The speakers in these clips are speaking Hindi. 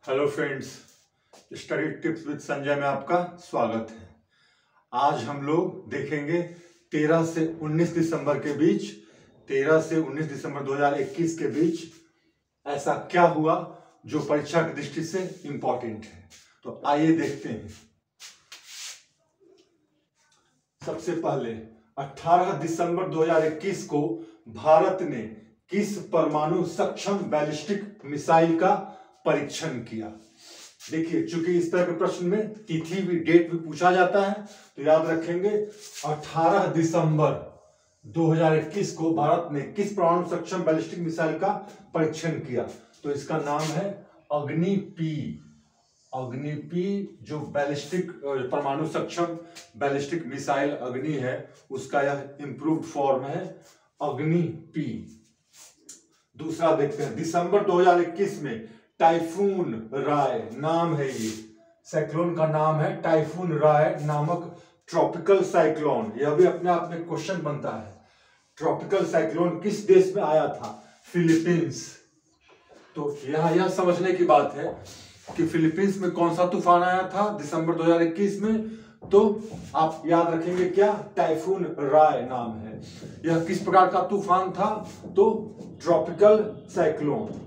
Hello friends, study tips with Sanjay में आपका स्वागत है। आज हम लोग देखेंगे 13 से 19 दिसंबर के बीच 13 से 19 दिसंबर 2021 के बीच ऐसा क्या हुआ जो परीक्षा की दृष्टि से इंपॉर्टेंट है। तो आइए देखते हैं। सबसे पहले 18 दिसंबर 2021 को भारत ने किस परमाणु सक्षम बैलिस्टिक मिसाइल का परीक्षण किया। देखिए, चूंकि इस तरह के प्रश्न में तिथि भी डेट भी पूछा जाता है तो याद रखेंगे 18 दिसंबर 2021 को भारत ने किस परमाणु सक्षम बैलिस्टिक मिसाइल का परीक्षण किया। तो इसका नाम है अग्नि-P। अग्नि-P जो बैलिस्टिक परमाणु सक्षम बैलिस्टिक मिसाइल अग्नि है, उसका यह इंप्रूव्ड फॉर्म है अग्नि-P। दूसरा देखते हैं, दिसंबर 2021 में टाइफून राय नाम है, ये साइक्लोन का नाम है टाइफून राय नामक ट्रॉपिकल साइक्लोन। यह भी अपने आप में क्वेश्चन बनता है। ट्रॉपिकल साइक्लोन किस देश में आया था? फिलीपींस। तो यह समझने की बात है कि फिलीपींस में कौन सा तूफान आया था दिसंबर 2021 में। तो आप याद रखेंगे क्या? टाइफून राय नाम है। यह किस प्रकार का तूफान था? तो ट्रॉपिकल साइक्लोन,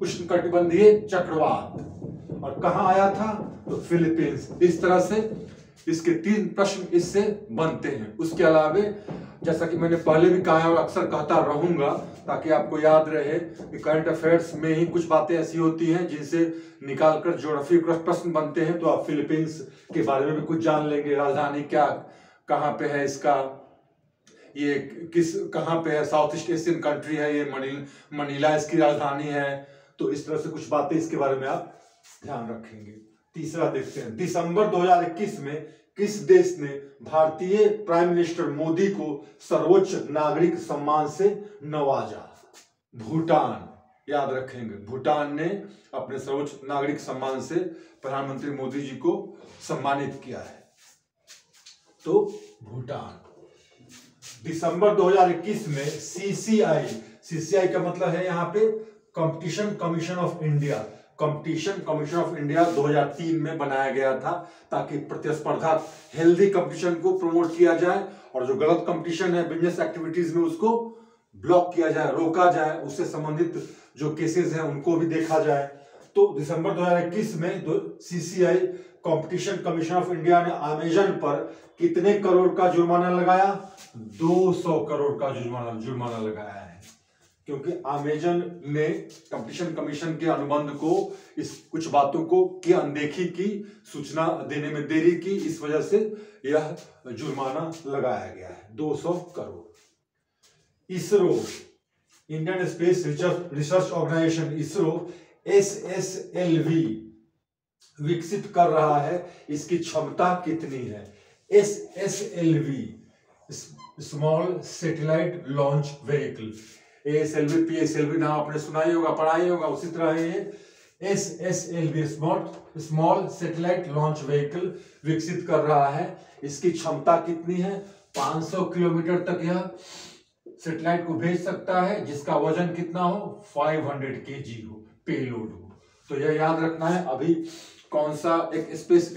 उष्णकटिबंधीय चक्रवात। और कहां आया था? तो फिलीपींस। इस तरह से इसके 3 प्रश्न इससे बनते हैं। उसके अलावे जैसा कि मैंने पहले भी कहा है और अक्सर कहता रहूंगा ताकि आपको याद रहे कि करंट अफेयर्स में ही कुछ बातें ऐसी होती हैं जिनसे निकालकर ज्योग्राफी प्रश्न बनते हैं। तो आप फिलीपींस के बारे में भी कुछ जान लेंगे। राजधानी क्या, कहां पे है इसका, ये कहां पे है, साउथ ईस्ट एशियन कंट्री है ये, मनीला इसकी राजधानी है। तो इस तरह से कुछ बातें इसके बारे में आप ध्यान रखेंगे। तीसरा देखते हैं, दिसंबर 2021 में किस देश ने भारतीय प्राइम मिनिस्टर मोदी को सर्वोच्च नागरिक सम्मान से नवाजा? भूटान। याद रखेंगे, भूटान ने अपने सर्वोच्च नागरिक सम्मान से प्रधानमंत्री मोदी जी को सम्मानित किया है। तो भूटान। दिसंबर 2021 में सीसीआई का मतलब है यहाँ पे competition commission of India. Competition commission of India 2003 में बनाया गया था ताकि प्रतिस्पर्धा, हेल्दी कंपटीशन को प्रमोट किया जाए और जो गलत कंपटीशन है बिजनेस एक्टिविटीज में उसको ब्लॉक किया जाए, रोका जाए, उससे संबंधित जो केसेस हैं उनको भी देखा जाए। तो दिसंबर 2021 में CCI competition commission of India ने अमेजन पर कितने करोड़ का जुर्माना लगाया? 200 करोड़ का जुर्माना लगाया है, क्योंकि अमेजन ने कंपटीशन कमीशन के अनुबंध को, इस कुछ बातों को की अनदेखी की, सूचना देने में देरी की, इस वजह से यह जुर्माना लगाया गया है 200 crore. ISRO, Indian space research organisation, ISRO SSLV विकसित कर रहा है। इसकी क्षमता कितनी है? SSLV small satellite launch vehicle. ASLV PSLV नाम आपने सुना ही होगा, पढ़ा ही होगा। उसी तरह ये SSLV small satellite launch vehicle विकसित कर रहा है। इसकी क्षमता कितनी है? 500 किलोमीटर तक यह सैटेलाइट को भेज सकता है, जिसका वजन कितना हो? 500 kg हो, पेलोड हो। तो यह याद रखना है। अभी कौन सा एक स्पेस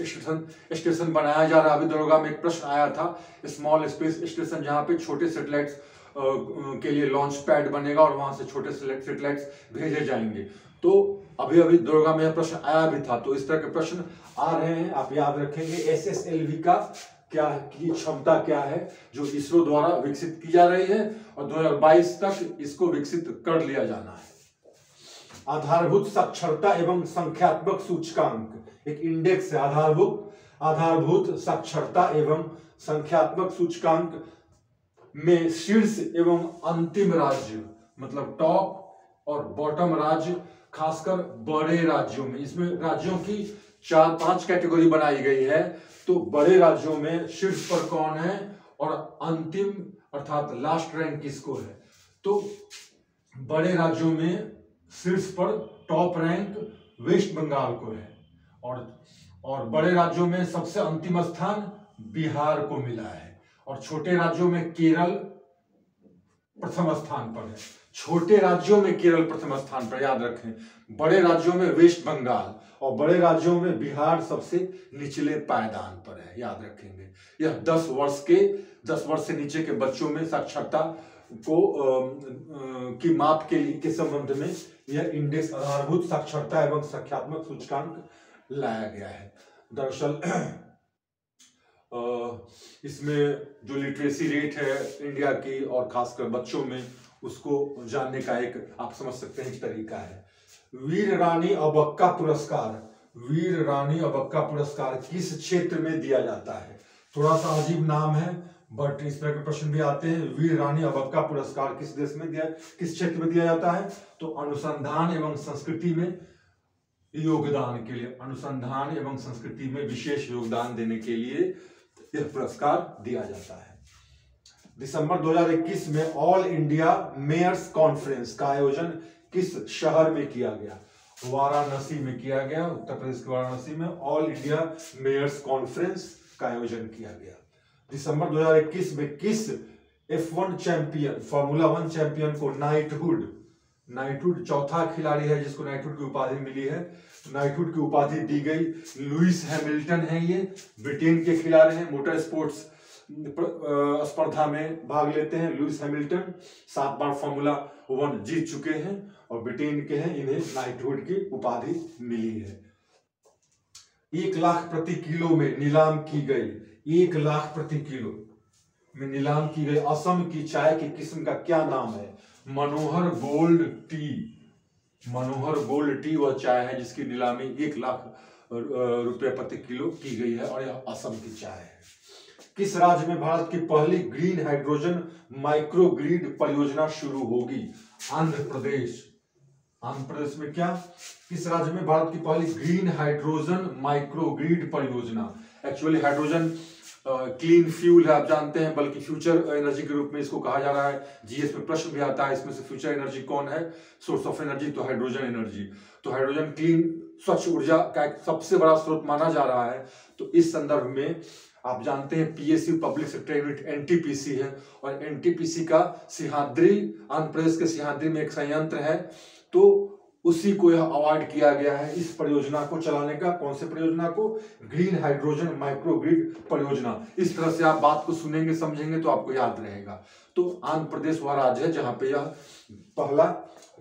स्टेशन बनाया जा रहा है? अभी दरोगा में एक प्रश्न आया था, स्मॉल स्पेस स्टेशन, जहां पे छोटे सैटेलाइट्स के लिए लॉन्च पैड बनेगा और वहां से छोटे सैटेलाइट्स भेजे जाएंगे। तो अभी दरोगा में यह प्रश्न आया भी था। तो इस तरह के प्रश्न आ रहे हैं, आप याद रखेंगे। SSLV का क्या की क्षमता क्या है जो इसरो द्वारा विकसित की जा रही है और 2022 तक इसको विकसित कर लिया जाना है। आधारभूत साक्षरता एवं संख्यात्मक सूचकांक एक इंडेक्स है। आधारभूत साक्षरता एवं संख्यात्मक सूचकांक में शीर्ष एवं अंतिम राज्य, मतलब टॉप और बॉटम राज्य, खासकर बड़े राज्यों में, इसमें राज्यों की 4-5 कैटेगरी बनाई गई है। तो बड़े राज्यों में शीर्ष पर कौन है और अंतिम अर्थात लास्ट रैंक किसको है? तो बड़े राज्यों में शीर्ष पर टॉप रैंक वेस्ट बंगाल को है और बड़े राज्यों में सबसे अंतिम स्थान बिहार को मिला है। और छोटे राज्यों में केरल, प्रथम स्थान पर है। छोटे राज्यों में केरल प्रथम स्थान पर, याद रखें। बड़े राज्यों में वेस्ट बंगाल और बड़े राज्यों में बिहार सबसे निचले पायदान पर है, याद रखेंगे। यह 10 वर्ष से नीचे के बच्चों में साक्षरता को की माप के लिए के संबंध में यह इंडेक्स आधारभूत साक्षरता एवं संख्यात्मक सूचकांक लाया गया है। दरअसल इसमें जो लिटरेसी रेट है इंडिया की और खासकर बच्चों में, उसको जानने का एक आप समझ सकते हैं एक तरीका है। वीर रानी अबक्का पुरस्कार किस क्षेत्र में दिया जाता है? थोड़ा सा अजीब नाम है, बट इस तरह के प्रश्न भी आते हैं। वीर रानी अबक्का पुरस्कार किस क्षेत्र में दिया जाता है? तो अनुसंधान एवं संस्कृति में योगदान के लिए, अनुसंधान एवं संस्कृति में विशेष योगदान देने के लिए यह पुरस्कार दिया जाता है। दिसंबर 2021 में ऑल इंडिया मेयर्स कॉन्फ्रेंस का आयोजन किस शहर में किया गया? वाराणसी में किया गया। उत्तर प्रदेश के वाराणसी में ऑल इंडिया मेयर्स कॉन्फ्रेंस का आयोजन किया गया। दिसंबर 2021 में किस F1 चैंपियन, फॉर्मूला 1 चैंपियन को नाइटहुड चौथा खिलाड़ी है जिसको नाइटहुड की उपाधि मिली है, नाइटहुड की उपाधि दी गई। लुइस हैमिल्टन है, ये ब्रिटेन के खिलाड़ी हैं, मोटर स्पोर्ट्स स्पर्धा में भाग लेते हैं। लुइस हैमिल्टन 7 बार फॉर्मूला 1 जीत चुके हैं और ब्रिटेन के हैं, इन्हें नाइटहुड की उपाधि मिली है। 1 लाख प्रति किलो में नीलाम की गई, 1 लाख प्रति किलो में नीलाम की गई असम की चाय की किस्म का क्या नाम है? मनोहर गोल्ड टी वह चाय है जिसकी नीलामी 1 लाख रुपए प्रति किलो की गई है और यह असम की चाय है। किस राज्य में भारत की पहली ग्रीन हाइड्रोजन माइक्रोग्रिड परियोजना शुरू होगी? आंध्र प्रदेश में क्या? किस राज्य में भारत की पहली ग्रीन हाइड्रोजन माइक्रोग्रिड परियोजना? एक्चुअली हाइड्रोजन क्लीन फ्यूल है, आप जानते हैं, बल्कि फ्यूचर एनर्जी के रूप में इसको कहा जा रहा है। जीएस में प्रश्न भी आता है इसमें से फ्यूचर एनर्जी कौन है? सोर्स ऑफ एनर्जी तो हाइड्रोजन एनर्जी। तो हाइड्रोजन क्लीन स्वच्छ ऊर्जा का एक सबसे बड़ा स्रोत माना जा रहा है। तो इस संदर्भ में आप जानते हैं PSU public sector unit NTPC है और एनटीपीसी का सिंहाद्री, आंध्र प्रदेश के सिंहाद्री में एक संयंत्र है, तो उसी को यह अवार्ड किया गया है इस परियोजना को चलाने का। कौन से परियोजना को? ग्रीन हाइड्रोजन माइक्रोग्रिड परियोजना। इस तरह से आप बात को सुनेंगे समझेंगे तो आपको याद रहेगा। तो आंध्र प्रदेश वह राज्य है जहां पे यह पहला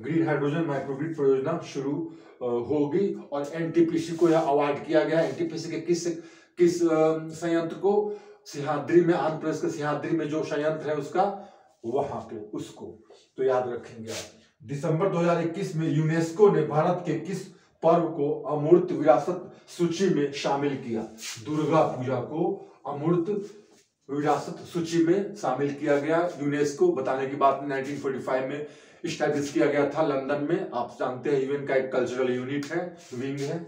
ग्रीन हाइड्रोजन माइक्रोग्रिड परियोजना शुरू होगी और एनटीपीसी को यह अवार्ड किया गया। एनटीपीसी के किस संयंत्र को? सिंहाद्री में, आंध्र प्रदेश के सिंहाद्री में जो संयंत्र है उसका, वहां पे उसको तो याद रखेंगे आप। दिसंबर 2021 में यूनेस्को ने भारत के किस पर्व को अमूर्त विरासत सूची में शामिल किया? दुर्गा पूजा को अमूर्त विरासत सूची में शामिल किया गया। यूनेस्को बताने की बात 1945 में स्टैब्लिश किया गया था लंदन में। आप जानते हैं यूएन का एक कल्चरल यूनिट है, विंग है।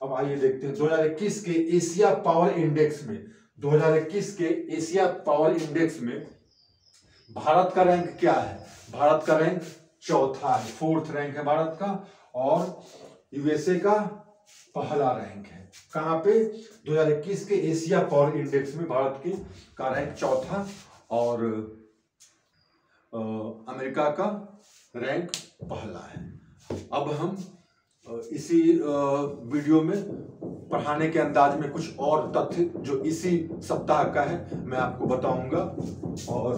अब आइए देखते हैं 2021 के एशिया पावर इंडेक्स में, 2021 के एशिया पावर इंडेक्स में भारत का रैंक क्या है? भारत का रैंक चौथा है, 4th रैंक है भारत का, और यूएसए का पहला रैंक है। कहां पे? 2021 के एशिया पावर इंडेक्स में भारत का रैंक चौथा और अमेरिका का रैंक पहला है। अब हम इसी वीडियो में पढ़ाने के अंदाज में कुछ और तथ्य जो इसी सप्ताह का है मैं आपको बताऊंगा। और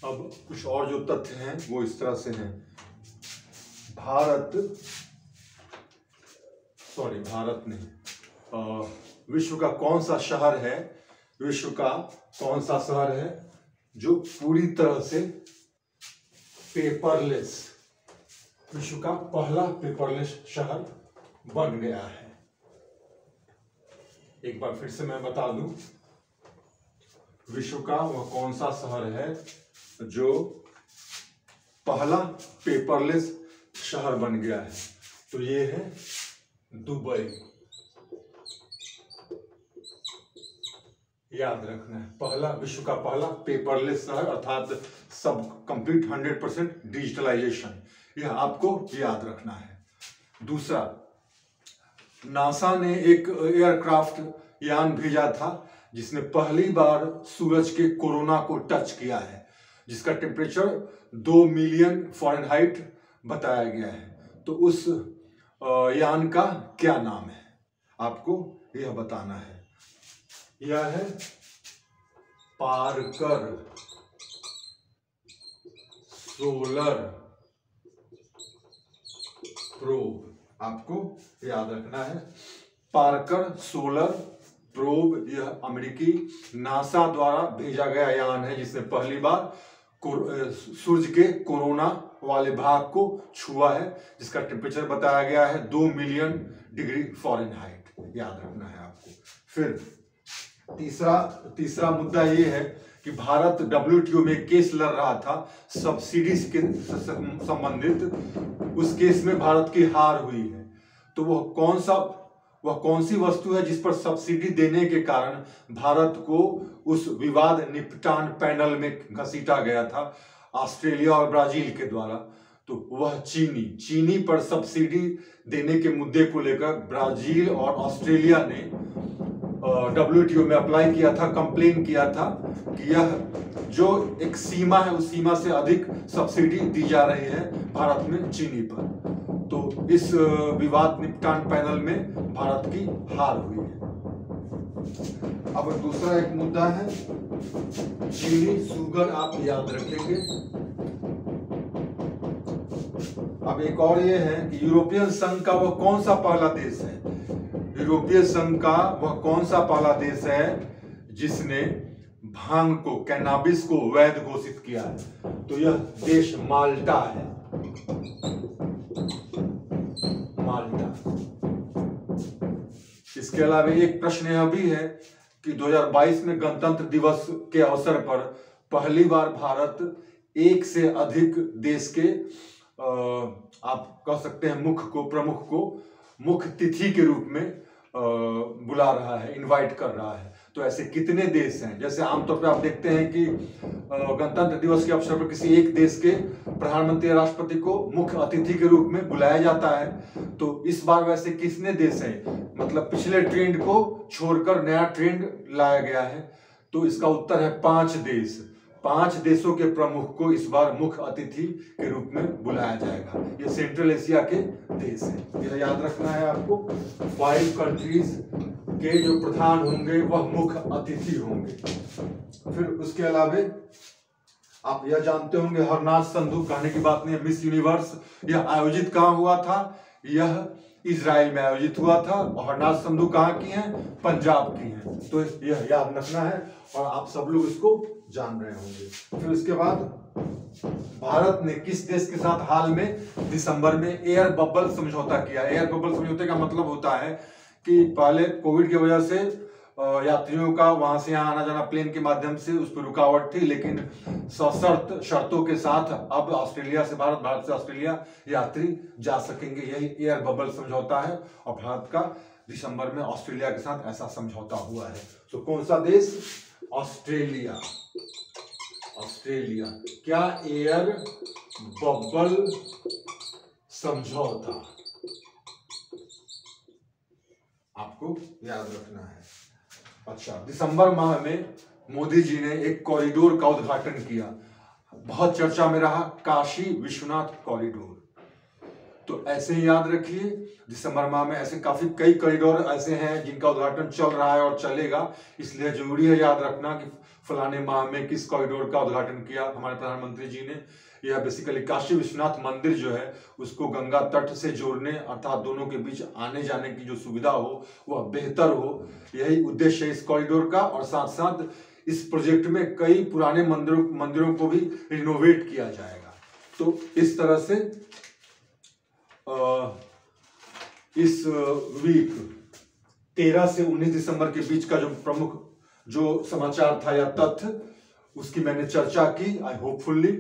अब कुछ और जो तथ्य हैं वो इस तरह से हैं। भारत नहीं, विश्व का कौन सा शहर है, विश्व का कौन सा शहर है जो पूरी तरह से पेपरलेस, विश्व का पहला पेपरलेस शहर बन गया है? एक बार फिर से मैं बता दूं, विश्व का वह कौन सा शहर है जो पहला पेपरलेस शहर बन गया है। तो ये है दुबई। याद रखना है, पहला विश्व का पहला पेपरलेस शहर, अर्थात सब कंप्लीट 100% डिजिटलाइजेशन, यह आपको याद रखना है। दूसरा, नासा ने एक एयरक्राफ्ट यान भेजा था जिसने पहली बार सूरज के कोरोना को टच किया है, जिसका टेम्परेचर 2 मिलियन फ़ारेनहाइट बताया गया है। तो उस यान का क्या नाम है, आपको यह बताना है। यह है पार्कर सोलर प्रोब, आपको याद रखना है। पार्कर सोलर प्रोब यह अमेरिकी नासा द्वारा भेजा गया यान है जिसने पहली बार सूरज के कोरोना वाले भाग को छुआ है, जिसका टेम्परेचर बताया गया है 2 मिलियन डिग्री फ़ारेनहाइट, याद रखना है आपको। फिर तीसरा मुद्दा ये है कि भारत WTO में केस लड़ रहा था सब्सिडी के संबंधित, उस केस में भारत की हार हुई है। तो वह कौन सी वस्तु है जिस पर सब्सिडी देने के कारण भारत को उस विवाद निपटान पैनल में घसीटा गया था ऑस्ट्रेलिया और ब्राजील के द्वारा? तो वह चीनी पर सब्सिडी देने के मुद्दे को लेकर ब्राजील और ऑस्ट्रेलिया ने WTO में अप्लाई किया था, कंप्लेन किया था कि यह जो एक सीमा है उस सीमा से अधिक सब्सिडी दी जा रही है भारत में चीनी पर। तो इस विवाद निपटान पैनल में भारत की हार हुई है। अब दूसरा एक मुद्दा है चीनी शुगर, आप याद रखेंगे। अब एक और ये है कि यूरोपियन संघ का वह कौन सा पहला देश है, यूरोपीय संघ का वह कौन सा पहला देश है जिसने भांग को, कैनाबिस को वैध घोषित किया है? तो यह देश माल्टा है, माल्टा। इसके अलावा एक प्रश्न यह भी है कि 2022 में गणतंत्र दिवस के अवसर पर पहली बार भारत एक से अधिक देश के आप कह सकते हैं प्रमुख को मुख्य तिथि के रूप में बुला रहा है, इनवाइट कर रहा है। तो ऐसे कितने देश हैं? जैसे आमतौर पर आप देखते हैं कि गणतंत्र दिवस के अवसर पर किसी एक देश के प्रधानमंत्री या राष्ट्रपति को मुख्य अतिथि के रूप में बुलाया जाता है। तो इस बार वैसे कितने देश हैं, मतलब पिछले ट्रेंड को छोड़कर नया ट्रेंड लाया गया है? तो इसका उत्तर है 5 देश। 5 देशों के प्रमुख को इस बार मुख्य अतिथि के रूप में बुलाया जाएगा। ये सेंट्रल एशिया के देश हैं, यह याद रखना है आपको। 5 कंट्रीज के जो प्रधान होंगे वह मुख्य अतिथि होंगे। फिर उसके अलावा आप यह जानते होंगे हरनाथ संधू, कहने की बात नहीं, मिस यूनिवर्स यह आयोजित कहाँ हुआ था? यह इजराइल में आयोजित हुआ था। और हरनाथ संधू कहाँ की हैं? पंजाब की हैं। तो यह याद रखना है और आप सब लोग इसको जान रहे होंगे। फिर उसके बाद भारत ने किस देश के साथ हाल में दिसंबर में एयर बबल समझौता किया? एयर बबल समझौते का मतलब होता है कि पहले कोविड की वजह से यात्रियों का वहां से यहाँ आना जाना प्लेन के माध्यम से उस पर रुकावट थी, लेकिन सशर्त शर्तों के साथ अब ऑस्ट्रेलिया से भारत, भारत से ऑस्ट्रेलिया यात्री जा सकेंगे। यही एयर बबल समझौता है और भारत का दिसंबर में ऑस्ट्रेलिया के साथ ऐसा समझौता हुआ है। तो कौन सा देश? ऑस्ट्रेलिया। ऑस्ट्रेलिया। क्या एयर बबल समझौता, आपको याद रखना है। अच्छा, दिसंबर माह में मोदी जी ने एक कॉरिडोर का उद्घाटन किया, बहुत चर्चा में रहा, काशी विश्वनाथ कॉरिडोर। तो ऐसे ही याद रखिए, दिसंबर माह में ऐसे कई कॉरिडोर ऐसे हैं जिनका उद्घाटन चल रहा है और चलेगा, इसलिए जरूरी है याद रखना कि फलाने माह में किस कॉरिडोर का उद्घाटन किया हमारे प्रधानमंत्री जी ने। यह बेसिकली काशी विश्वनाथ मंदिर जो है उसको गंगा तट से जोड़ने, अर्थात दोनों के बीच आने जाने की जो सुविधा हो वह बेहतर हो, यही उद्देश्य है इस कॉरिडोर का। और साथ साथ इस प्रोजेक्ट में कई पुराने मंदिरों को भी रिनोवेट किया जाएगा। तो इस तरह से इस वीक 13 से 19 दिसंबर के बीच का जो प्रमुख जो समाचार था या तथ्य, उसकी मैंने चर्चा की। आई होपफुली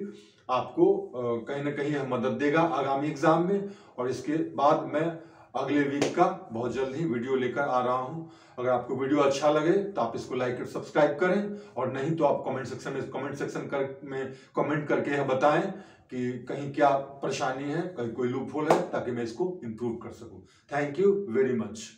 आपको कहीं ना कहीं यह मदद देगा आगामी एग्जाम में। और इसके बाद मैं अगले वीक का बहुत जल्द ही वीडियो लेकर आ रहा हूं। अगर आपको वीडियो अच्छा लगे तो आप इसको लाइक और सब्सक्राइब करें, और नहीं तो आप कमेंट सेक्शन में कमेंट करके यह बताएं कि कहीं क्या परेशानी है, कहीं कोई लूप होल है, ताकि मैं इसको इम्प्रूव कर सकूं। Thank you very much.